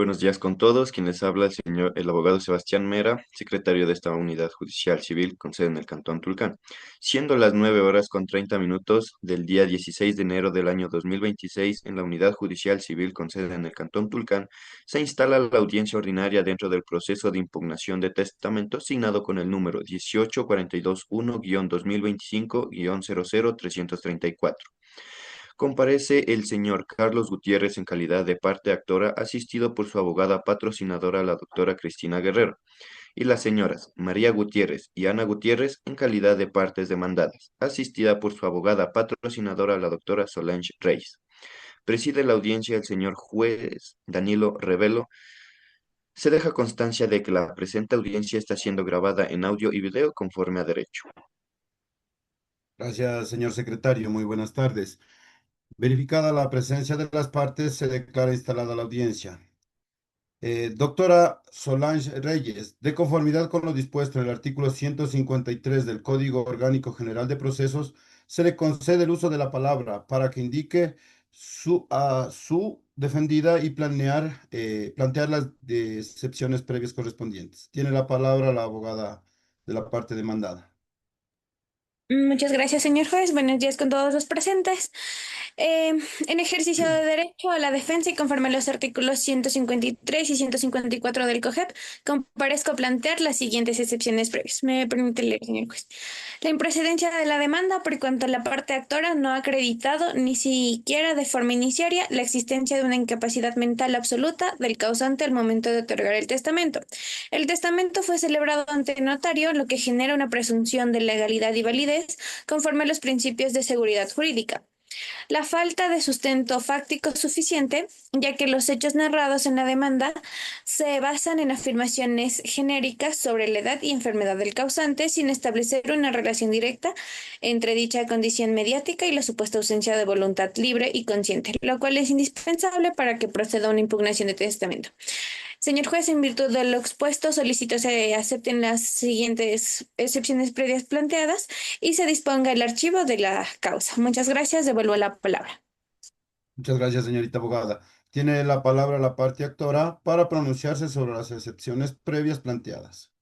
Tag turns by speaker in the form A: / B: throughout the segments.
A: Buenos días con todos. Quien les habla el abogado Sebastián Mera, secretario de esta unidad judicial civil con sede en el Cantón Tulcán. Siendo las 9 horas con 30 minutos del día 16 de enero del año 2026, en la unidad judicial civil con sede en el Cantón Tulcán, se instala la audiencia ordinaria dentro del proceso de impugnación de testamento signado con el número 18421-2025-00334. Comparece el señor Carlos Gutiérrez en calidad de parte actora, asistido por su abogada patrocinadora, la doctora Cristina Guerrero, y las señoras María Gutiérrez y Ana Gutiérrez en calidad de partes demandadas, asistida por su abogada patrocinadora, la doctora Solange Reyes. Preside la audiencia el señor juez Danilo Revelo. Se deja constancia de que la presente audiencia está siendo grabada en audio y video conforme a derecho.
B: Gracias, señor secretario. Muy buenas tardes. Verificada la presencia de las partes, se declara instalada la audiencia. Doctora Solange Reyes, de conformidad con lo dispuesto en el artículo 153 del Código Orgánico General de Procesos, se le concede el uso de la palabra para que indique su defendida y plantear las excepciones previas correspondientes. Tiene la palabra la abogada de la parte demandada.
C: Muchas gracias, señor juez. Buenos días con todos los presentes. Eh, en ejercicio de derecho a la defensa y conforme a los artículos 153 y 154 del COGEP, comparezco a plantear las siguientes excepciones previas. ¿Me permite leer, señor juez? La improcedencia de la demanda por cuanto la parte actora no ha acreditado ni siquiera de forma iniciaria la existencia de una incapacidad mental absoluta del causante al momento de otorgar el testamento. El testamento fue celebrado ante notario, lo que genera una presunción de legalidad y validez conforme a los principios de seguridad jurídica. La falta de sustento fáctico suficiente, ya que los hechos narrados en la demanda se basan en afirmaciones genéricas sobre la edad y enfermedad del causante sin establecer una relación directa entre dicha condición mediática y la supuesta ausencia de voluntad libre y consciente, lo cual es indispensable para que proceda una impugnación de testamento. Señor juez, en virtud de lo expuesto, solicito se acepten las siguientes excepciones previas planteadas y se disponga el archivo de la causa. Muchas gracias. Devuelvo la palabra.
B: Muchas gracias, señorita abogada. Tiene la palabra la parte actora para pronunciarse sobre las excepciones previas planteadas.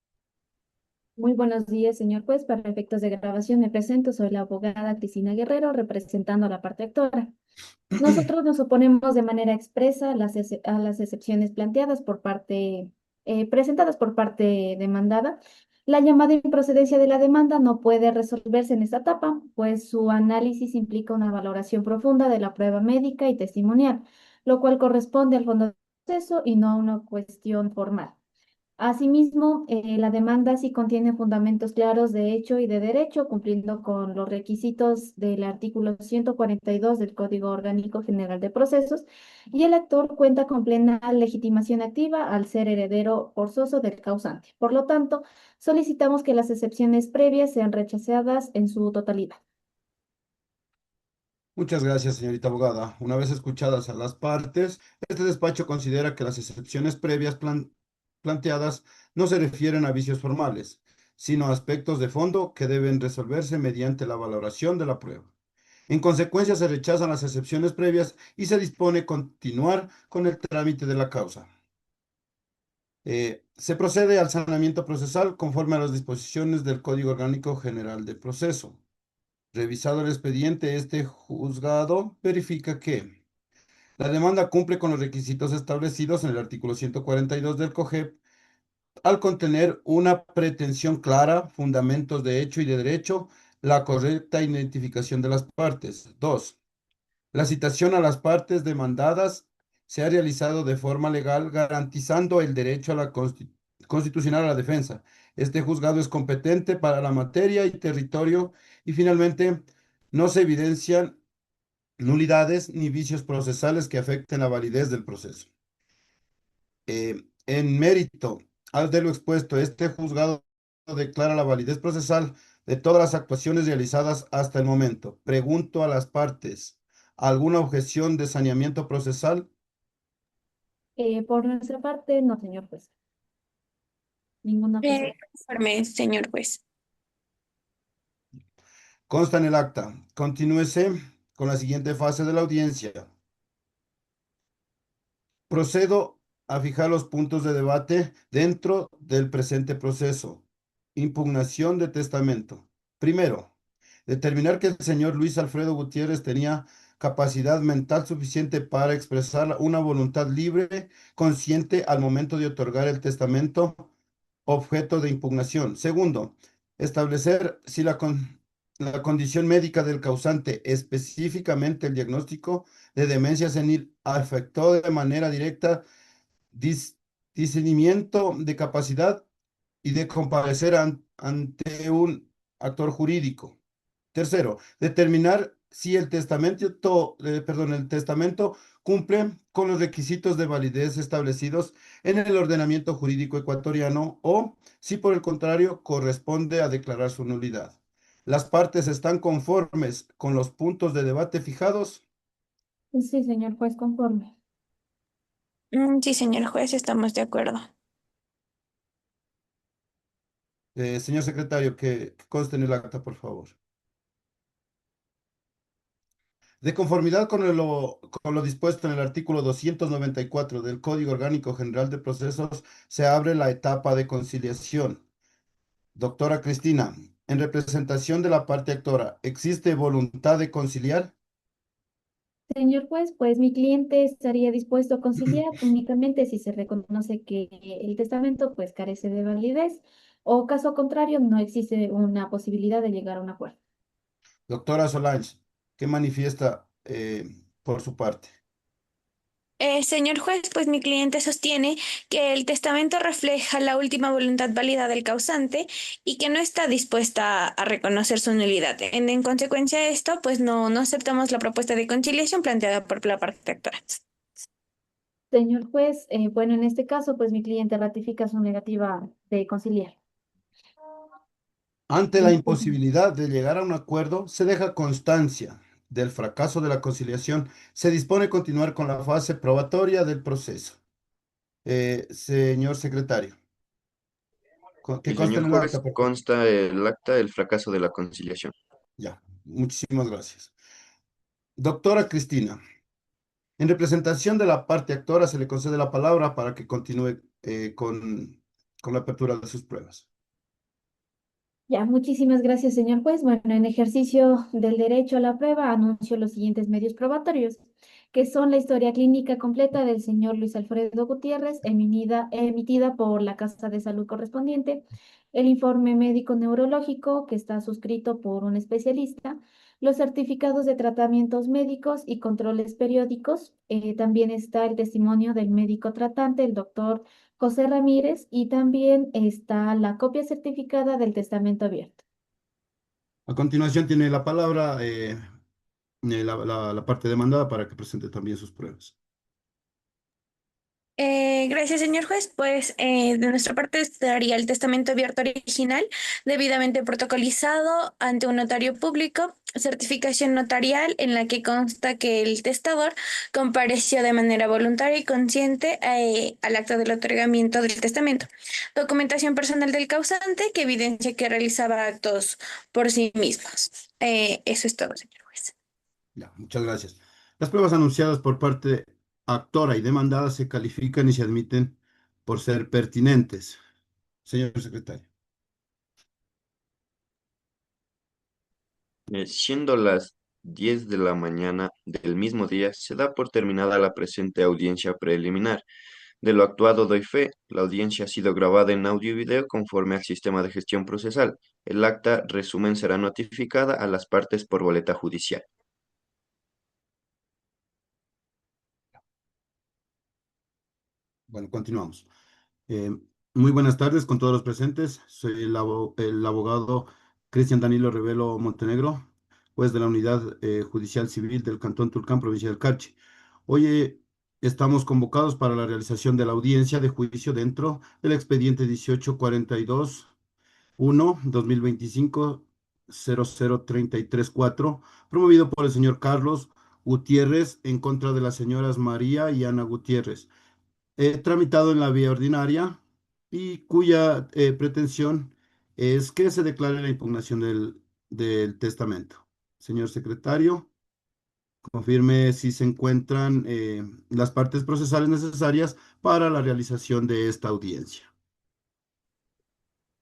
D: Muy buenos días, señor juez. Para efectos de grabación me presento. Soy la abogada Cristina Guerrero, representando a la parte actora. Nosotros nos oponemos de manera expresa a a las excepciones planteadas presentadas por parte demandada. La llamada improcedencia de la demanda no puede resolverse en esta etapa, pues su análisis implica una valoración profunda de la prueba médica y testimonial, lo cual corresponde al fondo del proceso y no a una cuestión formal. Asimismo, la demanda sí contiene fundamentos claros de hecho y de derecho, cumpliendo con los requisitos del artículo 142 del Código Orgánico General de Procesos, y el actor cuenta con plena legitimación activa al ser heredero forzoso del causante. Por lo tanto, solicitamos que las excepciones previas sean rechazadas en su totalidad.
B: Muchas gracias, señorita abogada. Una vez escuchadas a las partes, este despacho considera que las excepciones previas planteadas no se refieren a vicios formales, sino a aspectos de fondo que deben resolverse mediante la valoración de la prueba. En consecuencia, se rechazan las excepciones previas y se dispone continuar con el trámite de la causa. Se procede al sanamiento procesal conforme a las disposiciones del Código Orgánico General de Proceso. Revisado el expediente, este juzgado verifica que la demanda cumple con los requisitos establecidos en el artículo 142 del COGEP al contener una pretensión clara, fundamentos de hecho y de derecho, la correcta identificación de las partes. 2. La citación a las partes demandadas se ha realizado de forma legal, garantizando el derecho a la constitucional a la defensa. Este juzgado es competente para la materia y territorio y finalmente no se evidencian nulidades ni vicios procesales que afecten la validez del proceso. En mérito al de lo expuesto, este juzgado declara la validez procesal de todas las actuaciones realizadas hasta el momento. Pregunto a las partes, ¿alguna objeción de saneamiento procesal?
D: Por nuestra parte, no, señor juez. Ninguna objeción.
C: Conforme, señor juez.
B: Consta en el acta. Continúese con la siguiente fase de la audiencia. Procedo a fijar los puntos de debate dentro del presente proceso. Impugnación de testamento. Primero, determinar que el señor Luis Alfredo Gutiérrez tenía capacidad mental suficiente para expresar una voluntad libre, consciente al momento de otorgar el testamento objeto de impugnación. Segundo, establecer si la condición médica del causante, específicamente el diagnóstico de demencia senil, afectó de manera directa dis- discernimiento de capacidad y de comparecer ante un actor jurídico. Tercero, determinar si el testamento cumple con los requisitos de validez establecidos en el ordenamiento jurídico ecuatoriano o si por el contrario corresponde a declarar su nulidad. ¿Las partes están conformes con los puntos de debate fijados?
D: Sí, señor juez, conforme.
C: Sí, señor juez, estamos de acuerdo.
B: Señor secretario, que conste en el acta, por favor. De conformidad con lo dispuesto en el artículo 294 del Código Orgánico General de Procesos, se abre la etapa de conciliación. Doctora Cristina, en representación de la parte actora, ¿existe voluntad de conciliar?
D: Señor juez, pues mi cliente estaría dispuesto a conciliar únicamente si se reconoce que el testamento pues carece de validez o caso contrario no existe una posibilidad de llegar a un acuerdo.
B: Doctora Solange, ¿qué manifiesta por su parte?
C: Señor juez, pues mi cliente sostiene que el testamento refleja la última voluntad válida del causante y que no está dispuesta a reconocer su nulidad. En consecuencia de esto, pues no aceptamos la propuesta de conciliación planteada por la parte actora.
D: Señor juez, bueno, en este caso pues mi cliente ratifica su negativa de conciliar.
B: Ante la imposibilidad de llegar a un acuerdo, se deja constancia del fracaso de la conciliación. Se dispone a continuar con la fase probatoria del proceso. Señor secretario, que
A: Y
B: conste
A: señor
B: en el acta,
A: juez,
B: por favor.
A: consta el acta del fracaso de la conciliación.
B: Ya, muchísimas gracias. Doctora Cristina, en representación de la parte actora, se le concede la palabra para que continúe con la apertura de sus pruebas.
D: Ya, muchísimas gracias, señor juez. Bueno, en ejercicio del derecho a la prueba, anuncio los siguientes medios probatorios, que son la historia clínica completa del señor Luis Alfredo Gutiérrez, emitida por la Casa de Salud correspondiente, el informe médico neurológico, que está suscrito por un especialista, los certificados de tratamientos médicos y controles periódicos. También está el testimonio del médico tratante, el doctor José Ramírez, y también está la copia certificada del testamento abierto.
B: A continuación tiene la palabra la parte demandada para que presente también sus pruebas.
C: Gracias, señor juez. Pues de nuestra parte estaría el testamento abierto original, debidamente protocolizado ante un notario público, certificación notarial en la que consta que el testador compareció de manera voluntaria y consciente al acto del otorgamiento del testamento, documentación personal del causante que evidencia que realizaba actos por sí mismos. Eso es todo, señor juez.
B: Ya, muchas gracias. Las pruebas anunciadas por parte actora y demandada se califican y se admiten por ser pertinentes. Señor secretario.
A: Siendo las 10 de la mañana del mismo día, se da por terminada la presente audiencia preliminar. De lo actuado doy fe. La audiencia ha sido grabada en audio y video conforme al sistema de gestión procesal. El acta resumen será notificada a las partes por boleta judicial.
B: Bueno, continuamos. Eh, Muy buenas tardes con todos los presentes. Soy el abogado Cristian Danilo Revelo Montenegro, juez de la Unidad Judicial Civil del Cantón Tulcán, provincia del Carchi. Hoy estamos convocados para la realización de la audiencia de juicio dentro del expediente 1842-1-2025-00334, promovido por el señor Carlos Gutiérrez en contra de las señoras María y Ana Gutiérrez, tramitado en la vía ordinaria y cuya pretensión es que se declare la impugnación del testamento. Señor secretario, confirme si se encuentran las partes procesales necesarias para la realización de esta audiencia.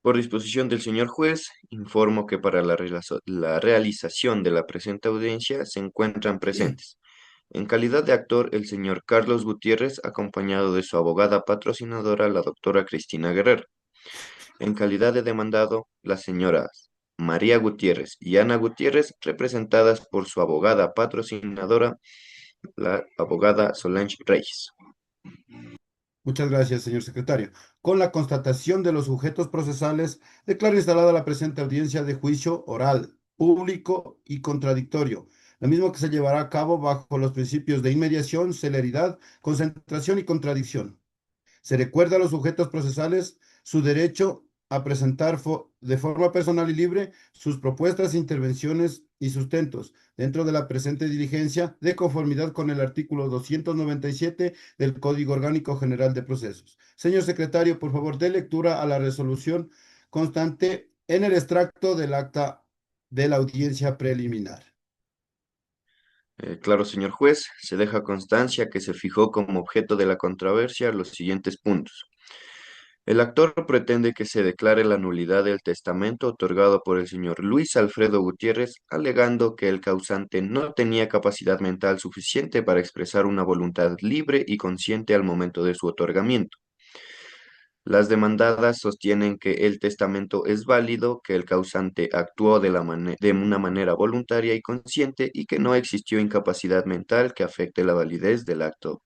A: Por disposición del señor juez, informo que para la realización de la presente audiencia se encuentran presentes, en calidad de actor, el señor Carlos Gutiérrez, acompañado de su abogada patrocinadora, la doctora Cristina Guerrero. En calidad de demandado, las señoras María Gutiérrez y Ana Gutiérrez, representadas por su abogada patrocinadora, la abogada Solange Reyes.
B: Muchas gracias, señor secretario. Con la constatación de los sujetos procesales, declaro instalada la presente audiencia de juicio oral, público y contradictorio, lo mismo que se llevará a cabo bajo los principios de inmediación, celeridad, concentración y contradicción. Se recuerda a los sujetos procesales su derecho a presentar de forma personal y libre sus propuestas, intervenciones y sustentos dentro de la presente diligencia de conformidad con el artículo 297 del Código Orgánico General de Procesos. Señor secretario, por favor, dé lectura a la resolución constante en el extracto del acta de la audiencia preliminar.
A: Claro, señor juez, se deja constancia que se fijó como objeto de la controversia los siguientes puntos. El actor pretende que se declare la nulidad del testamento otorgado por el señor Luis Alfredo Gutiérrez, alegando que el causante no tenía capacidad mental suficiente para expresar una voluntad libre y consciente al momento de su otorgamiento. Las demandadas sostienen que el testamento es válido, que el causante actuó de una manera voluntaria y consciente y que no existió incapacidad mental que afecte la validez del acto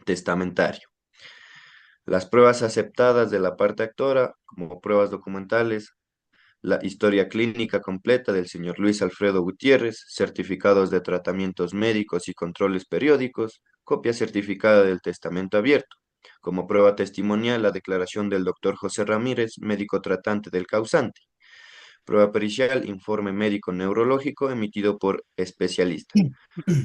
A: testamentario. Las pruebas aceptadas de la parte actora, como pruebas documentales, la historia clínica completa del señor Luis Alfredo Gutiérrez, certificados de tratamientos médicos y controles periódicos, copia certificada del testamento abierto. Como prueba testimonial, la declaración del doctor José Ramírez, médico tratante del causante. Prueba pericial, informe médico neurológico emitido por especialista.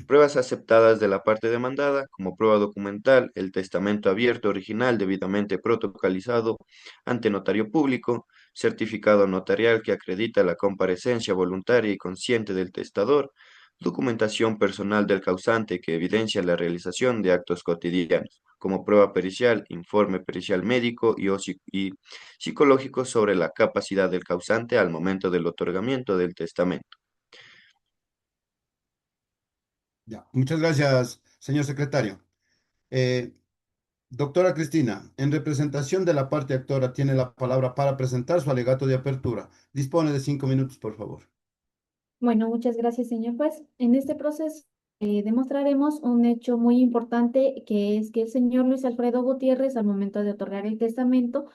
A: Pruebas aceptadas de la parte demandada, como prueba documental, el testamento abierto original debidamente protocolizado ante notario público, certificado notarial que acredita la comparecencia voluntaria y consciente del testador, documentación personal del causante que evidencia la realización de actos cotidianos, como prueba pericial, informe pericial médico y psicológico sobre la capacidad del causante al momento del otorgamiento del testamento.
B: Ya, muchas gracias, señor secretario. Eh, Doctora Cristina, en representación de la parte actora, tiene la palabra para presentar su alegato de apertura. Dispone de 5 minutos, por favor.
D: Bueno, muchas gracias, señor juez. En este proceso demostraremos un hecho muy importante, que es que el señor Luis Alfredo Gutiérrez, al momento de otorgar el testamento,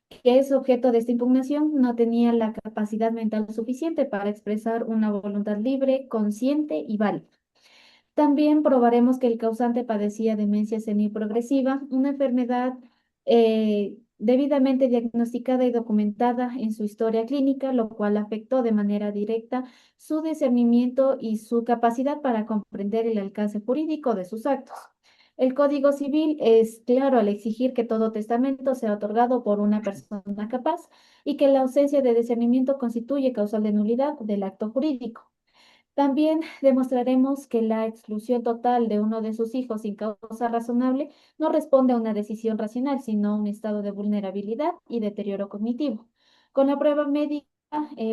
D: que es objeto de esta impugnación, no tenía la capacidad mental suficiente para expresar una voluntad libre, consciente y válida. También probaremos que el causante padecía demencia senil-progresiva, una enfermedad debidamente diagnosticada y documentada en su historia clínica, lo cual afectó de manera directa su discernimiento y su capacidad para comprender el alcance jurídico de sus actos. El Código Civil es claro al exigir que todo testamento sea otorgado por una persona capaz y que la ausencia de discernimiento constituye causal de nulidad del acto jurídico. También demostraremos que la exclusión total de uno de sus hijos sin causa razonable no responde a una decisión racional, sino a un estado de vulnerabilidad y deterioro cognitivo. Con la prueba médica,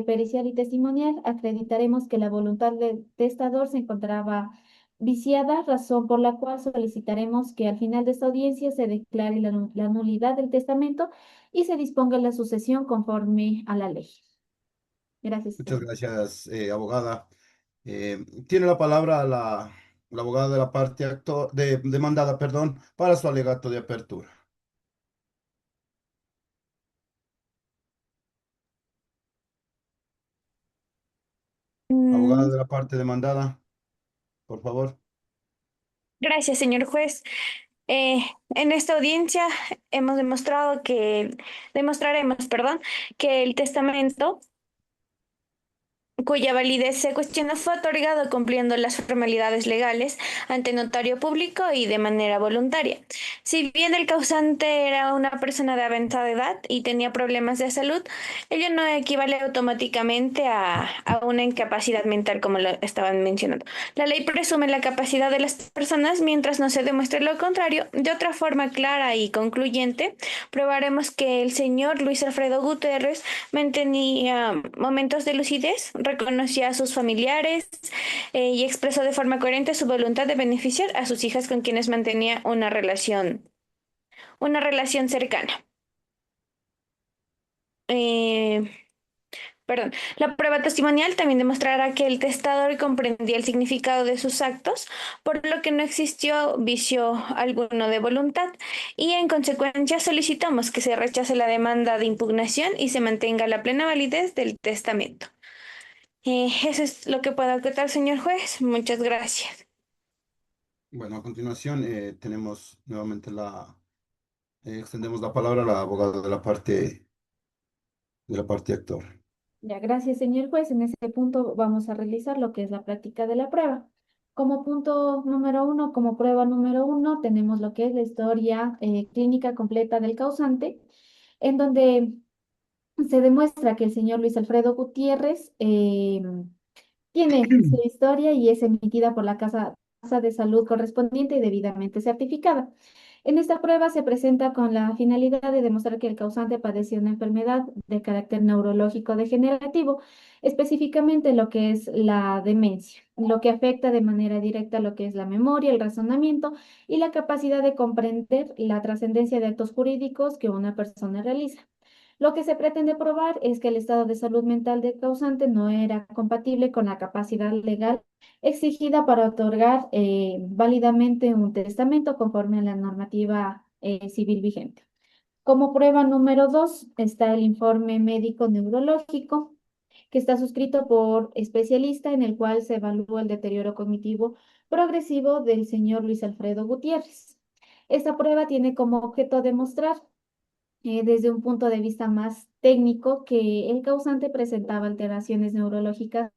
D: pericial y testimonial, acreditaremos que la voluntad del testador se encontraba viciada, razón por la cual solicitaremos que al final de esta audiencia se declare la nulidad del testamento y se disponga la sucesión conforme a la ley. Gracias,
B: Muchas
D: señor.
B: gracias, abogada. Tiene la palabra la abogada de la parte demandada, perdón, para su alegato de apertura. Abogada
C: Mm,
B: de la parte demandada, por favor.
C: Gracias, señor juez. Eh, en esta audiencia hemos demostraremos, perdón, que el testamento cuya validez se cuestiona fue otorgado cumpliendo las formalidades legales ante notario público y de manera voluntaria. Si bien el causante era una persona de avanzada edad y tenía problemas de salud, ello no equivale automáticamente a una incapacidad mental como lo estaban mencionando. La ley presume la capacidad de las personas mientras no se demuestre lo contrario. De otra forma clara y concluyente, probaremos que el señor Luis Alfredo Gutiérrez mantenía momentos de lucidez, reconocía a sus familiares y expresó de forma coherente su voluntad de beneficiar a sus hijas con quienes mantenía una relación cercana. Eh, Perdón. La prueba testimonial también demostrará que el testador comprendía el significado de sus actos, por lo que no existió vicio alguno de voluntad y en consecuencia solicitamos que se rechace la demanda de impugnación y se mantenga la plena validez del testamento. Eso es lo que puedo acotar, señor juez. Muchas gracias.
B: Bueno, a continuación tenemos nuevamente extendemos la palabra a la abogada de la parte actor.
D: Ya, gracias, señor juez. En ese punto vamos a realizar lo que es la práctica de la prueba. Como punto número uno, como prueba número uno, tenemos lo que es la historia clínica completa del causante, en donde se demuestra que el señor Luis Alfredo Gutiérrez tiene su historia y es emitida por la Casa de Salud correspondiente y debidamente certificada. En esta prueba se presenta con la finalidad de demostrar que el causante padecía una enfermedad de carácter neurológico degenerativo, específicamente lo que es la demencia, lo que afecta de manera directa lo que es la memoria, el razonamiento y la capacidad de comprender la trascendencia de actos jurídicos que una persona realiza. Lo que se pretende probar es que el estado de salud mental del causante no era compatible con la capacidad legal exigida para otorgar válidamente un testamento conforme a la normativa civil vigente. Como prueba número dos está el informe médico neurológico, que está suscrito por especialista en el cual se evalúa el deterioro cognitivo progresivo del señor Luis Alfredo Gutiérrez. Esta prueba tiene como objeto demostrar desde un punto de vista más técnico que el causante presentaba alteraciones neurológicas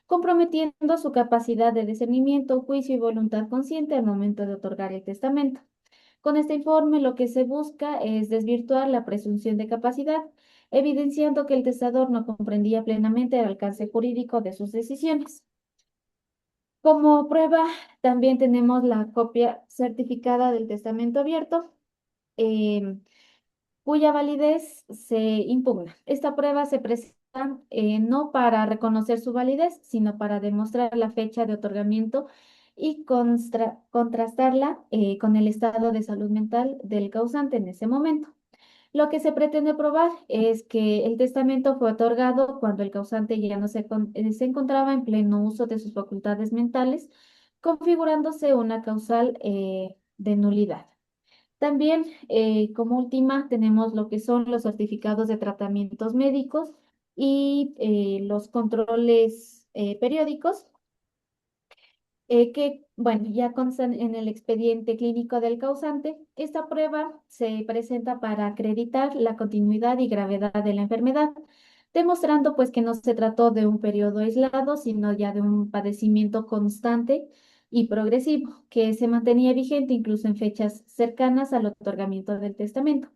D: comprometiendo su capacidad de discernimiento, juicio y voluntad consciente al momento de otorgar el testamento. Con este informe lo que se busca es desvirtuar la presunción de capacidad, evidenciando que el testador no comprendía plenamente el alcance jurídico de sus decisiones. Como prueba, también tenemos la copia certificada del testamento abierto, em, cuya validez se impugna. Esta prueba se presenta no para reconocer su validez, sino para demostrar la fecha de otorgamiento y contrastarla con el estado de salud mental del causante en ese momento. Lo que se pretende probar es que el testamento fue otorgado cuando el causante ya no se encontraba en pleno uso de sus facultades mentales, configurándose una causal de nulidad. También, como última, tenemos lo que son los certificados de tratamientos médicos y los controles periódicos, que, bueno, ya constan en el expediente clínico del causante. Esta prueba se presenta para acreditar la continuidad y gravedad de la enfermedad, demostrando pues que no se trató de un periodo aislado, sino ya de un padecimiento constante y progresivo, que se mantenía vigente incluso en fechas cercanas al otorgamiento del testamento.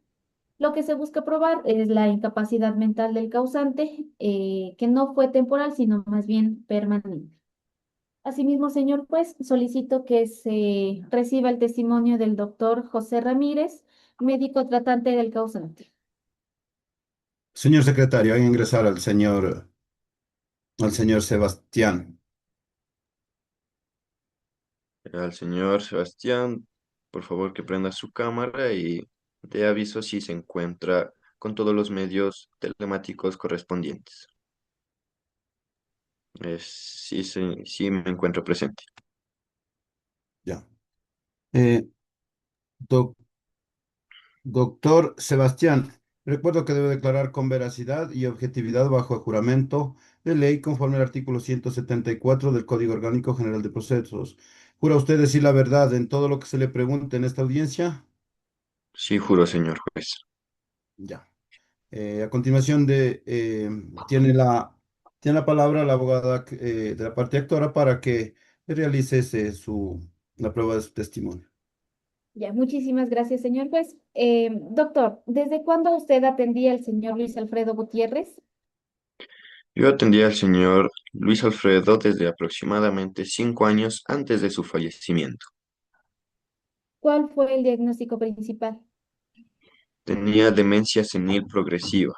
D: Lo que se busca probar es la incapacidad mental del causante, que no fue temporal, sino más bien permanente. Asimismo, señor juez, solicito que se reciba el testimonio del doctor José Ramírez, médico tratante del causante.
B: Señor secretario, hay que ingresar al señor Sebastián.
A: Al señor Sebastián, por favor que prenda su cámara y dé aviso si se encuentra con todos los medios telemáticos correspondientes. Sí, sí me encuentro presente.
B: Ya. Eh, doc- Doctor Sebastián, recuerdo que debe declarar con veracidad y objetividad bajo juramento de ley conforme al artículo 174 del Código Orgánico General de Procesos. ¿Jura usted decir la verdad en todo lo que se le pregunte en esta audiencia?
A: Sí, juro, señor juez.
B: Ya. A continuación tiene la Tiene la palabra la abogada de la parte actora para que realice la prueba de su testimonio.
D: Ya, muchísimas gracias, señor juez. Doctor, ¿desde cuándo usted atendía al señor Luis Alfredo Gutiérrez?
A: Yo atendí al señor Luis Alfredo desde aproximadamente 5 años antes de su fallecimiento.
D: ¿Cuál fue el diagnóstico principal?
A: Tenía demencia senil progresiva.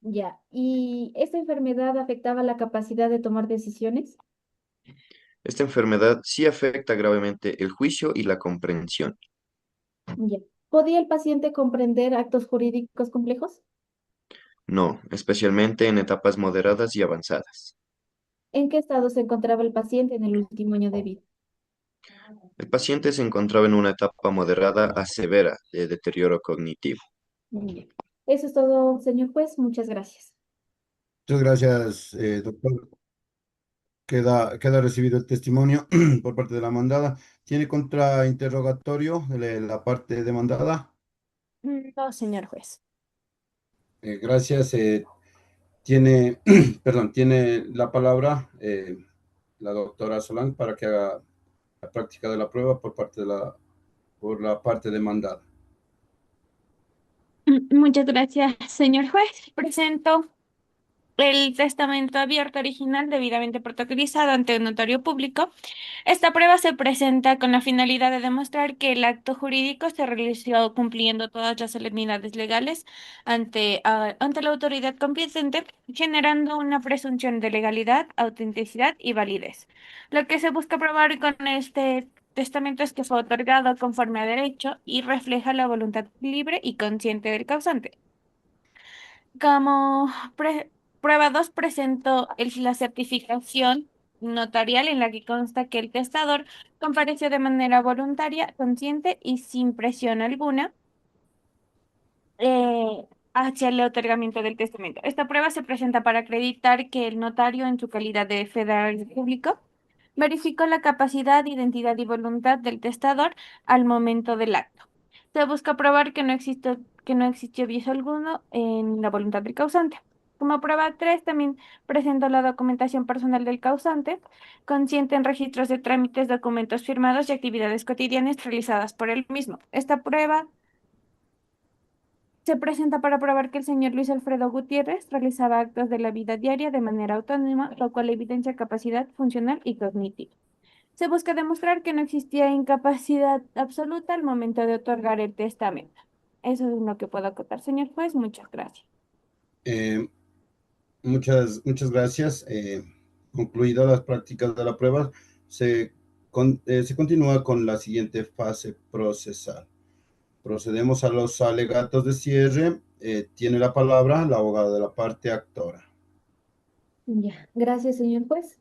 D: Ya, ¿y esta enfermedad afectaba la capacidad de tomar decisiones?
A: Esta enfermedad sí afecta gravemente el juicio y la comprensión.
D: Ya. ¿Podía el paciente comprender actos jurídicos complejos?
A: No, especialmente en etapas moderadas y avanzadas.
D: ¿En qué estado se encontraba el paciente en el último año de vida?
A: El paciente se encontraba en una etapa moderada a severa de deterioro cognitivo.
D: Ya. Eso es todo, señor juez. Muchas gracias.
B: Muchas gracias, doctor. Queda recibido el testimonio por parte de la mandada. ¿Tiene contrainterrogatorio de la parte demandada?
C: No, señor juez.
B: Gracias. Tiene, perdón, tiene la palabra la doctora Solán para que haga la práctica de la prueba por la parte demandada.
C: Muchas gracias, señor juez. Presento el testamento abierto original debidamente protocolizado ante un notario público. Esta prueba se presenta con la finalidad de demostrar que el acto jurídico se realizó cumpliendo todas las solemnidades legales ante la autoridad competente, generando una presunción de legalidad, autenticidad y validez. Lo que se busca probar con este testamento es que fue otorgado conforme a derecho y refleja la voluntad libre y consciente del causante. Como prueba 2 presento la certificación notarial en la que consta que el testador compareció de manera voluntaria, consciente y sin presión alguna hacia el otorgamiento del testamento. Esta prueba se presenta para acreditar que el notario, en su calidad de federal público, verificó la capacidad, identidad y voluntad del testador al momento del acto. Se busca probar que no existió vicio alguno en la voluntad del causante. Como prueba 3 también presento la documentación personal del causante, consciente en registros de trámites, documentos firmados y actividades cotidianas realizadas por él mismo. Esta prueba se presenta para probar que el señor Luis Alfredo Gutiérrez realizaba actos de la vida diaria de manera autónoma, lo cual evidencia capacidad funcional y cognitiva. Se busca demostrar que no existía incapacidad absoluta al momento de otorgar el testamento. Eso es lo que puedo acotar, señor juez. Muchas gracias.
B: Eh, muchas gracias. Concluidas las prácticas de la prueba, se continúa con la siguiente fase procesal. Procedemos a los alegatos de cierre. Tiene la palabra la abogada de la parte actora.
D: Ya, gracias, señor juez.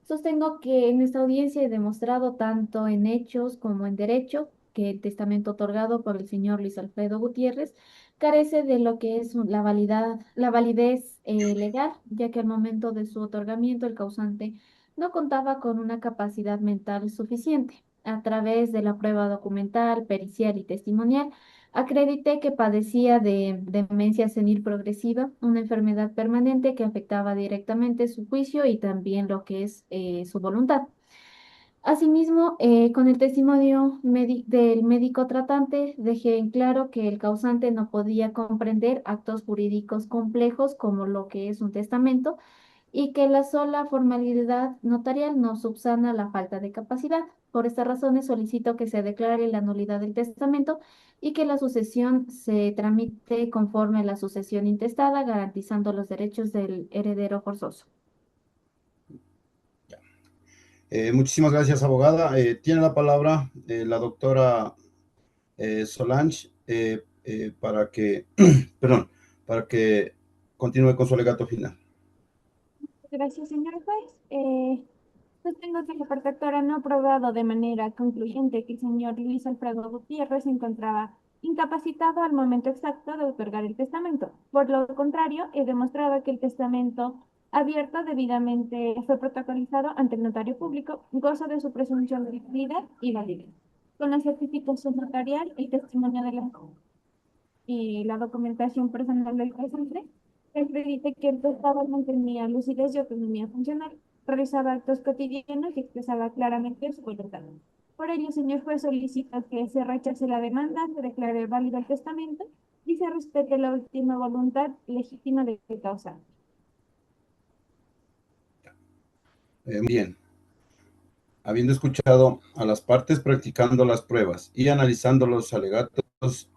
D: Sostengo que en esta audiencia he demostrado tanto en hechos como en derecho que el testamento otorgado por el señor Luis Alfredo Gutiérrez carece de lo que es la validez legal, ya que al momento de su otorgamiento el causante no contaba con una capacidad mental suficiente. A través de la prueba documental, pericial y testimonial, acredité que padecía de demencia senil progresiva, una enfermedad permanente que afectaba directamente su juicio y también lo que es su voluntad. Asimismo, con el testimonio del médico tratante, dejé en claro que el causante no podía comprender actos jurídicos complejos como lo que es un testamento y que la sola formalidad notarial no subsana la falta de capacidad. Por estas razones solicito que se declare la nulidad del testamento y que la sucesión se tramite conforme a la sucesión intestada, garantizando los derechos del heredero forzoso.
B: Muchísimas gracias, abogada. Tiene la palabra la doctora Solange para que, perdón, para que continúe con su alegato final.
C: Gracias, señor juez. Sostengo que la parte actora no ha probado de manera concluyente que el señor Luis Alfredo Gutiérrez se encontraba incapacitado al momento exacto de otorgar el testamento. Por lo contrario, he demostrado que el testamento abierto debidamente fue protocolizado ante el notario público, goza de su presunción de legalidad y validez. Con la certificación notarial y testimonio de la y la documentación personal del causante,
D: Acredite que el testado mantenía lucidez y autonomía funcional, realizaba actos cotidianos y expresaba claramente su voluntad. Por ello, señor juez, solicita que se rechace la demanda, se declare válido el testamento y se respete la última voluntad legítima del causante.
B: Bien, habiendo escuchado a las partes practicando las pruebas y analizando los alegatos,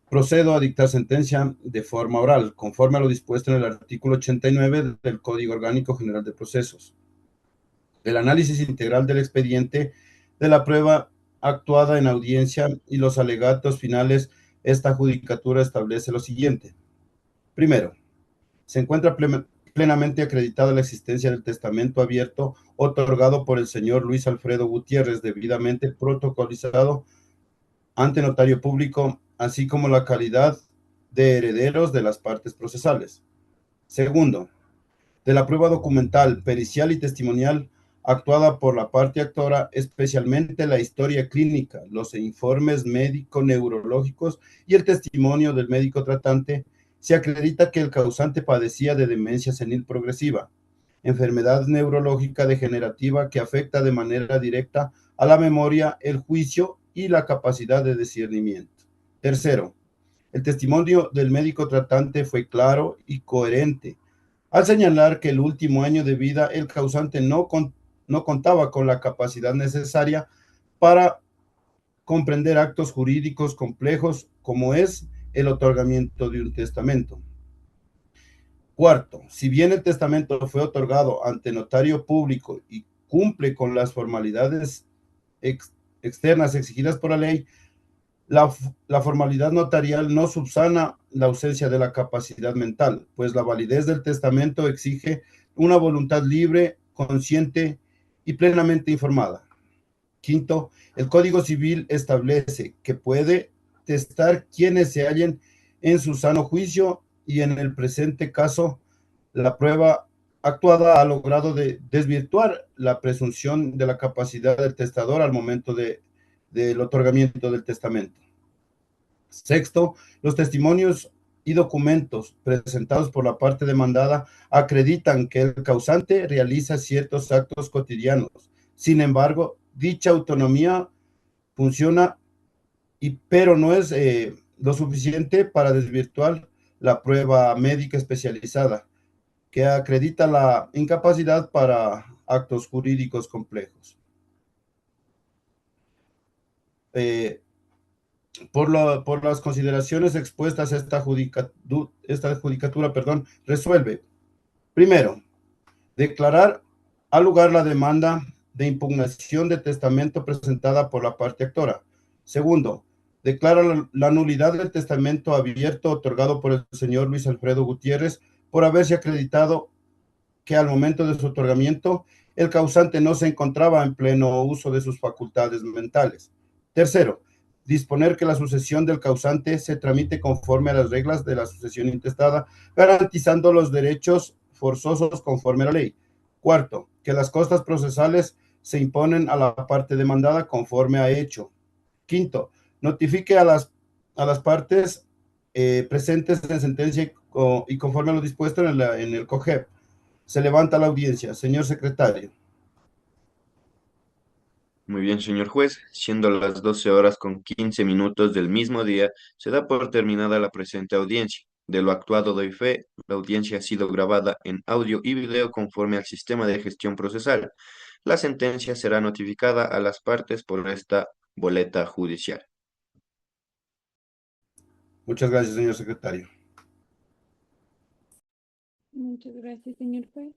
B: procedo a dictar sentencia de forma oral, conforme a lo dispuesto en el artículo 89 del Código Orgánico General de Procesos. El análisis integral del expediente de la prueba actuada en audiencia y los alegatos finales, esta judicatura establece lo siguiente. Primero, se encuentra plenamente acreditada la existencia del testamento abierto otorgado por el señor Luis Alfredo Gutiérrez, debidamente protocolizado ante notario público, así como la calidad de herederos de las partes procesales. Segundo, de la prueba documental, pericial y testimonial actuada por la parte actora, especialmente la historia clínica, los informes médico-neurológicos y el testimonio del médico tratante, se acredita que el causante padecía de demencia senil progresiva, enfermedad neurológica degenerativa que afecta de manera directa a la memoria, el juicio y la capacidad de discernimiento. Tercero, el testimonio del médico tratante fue claro y coherente al señalar que el último año de vida el causante no contaba con la capacidad necesaria para comprender actos jurídicos complejos como es el otorgamiento de un testamento. Cuarto, si bien el testamento fue otorgado ante notario público y cumple con las formalidades externas exigidas por la ley, la formalidad notarial no subsana la ausencia de la capacidad mental, pues la validez del testamento exige una voluntad libre, consciente y plenamente informada. Quinto, el Código Civil establece que puede testar quienes se hallen en su sano juicio y en el presente caso la prueba actuada ha logrado desvirtuar la presunción de la capacidad del testador al momento del otorgamiento del testamento. Sexto, los testimonios y documentos presentados por la parte demandada acreditan que el causante realiza ciertos actos cotidianos. Sin embargo, dicha autonomía funciona, pero no es lo suficiente para desvirtuar la prueba médica especializada, que acredita la incapacidad para actos jurídicos complejos. Eh, por las consideraciones expuestas, esta judicatura, resuelve. Primero, declarar al lugar la demanda de impugnación de testamento presentada por la parte actora. Segundo, declara la nulidad del testamento abierto otorgado por el señor Luis Alfredo Gutiérrez por haberse acreditado que al momento de su otorgamiento el causante no se encontraba en pleno uso de sus facultades mentales. Tercero, disponer que la sucesión del causante se tramite conforme a las reglas de la sucesión intestada, garantizando los derechos forzosos conforme a la ley. Cuarto, que las costas procesales se imponen a la parte demandada conforme a hecho. Quinto, notifique a las partes presentes en sentencia y conforme a lo dispuesto en el COGEP. Se levanta la audiencia. Señor secretario.
A: Muy bien, señor juez, siendo las 12 horas con 15 minutos del mismo día, se da por terminada la presente audiencia. De lo actuado doy fe, la audiencia ha sido grabada en audio y video conforme al sistema de gestión procesal. La sentencia será notificada a las partes por esta boleta judicial.
B: Muchas gracias, señor secretario.
C: Muchas gracias, señor juez.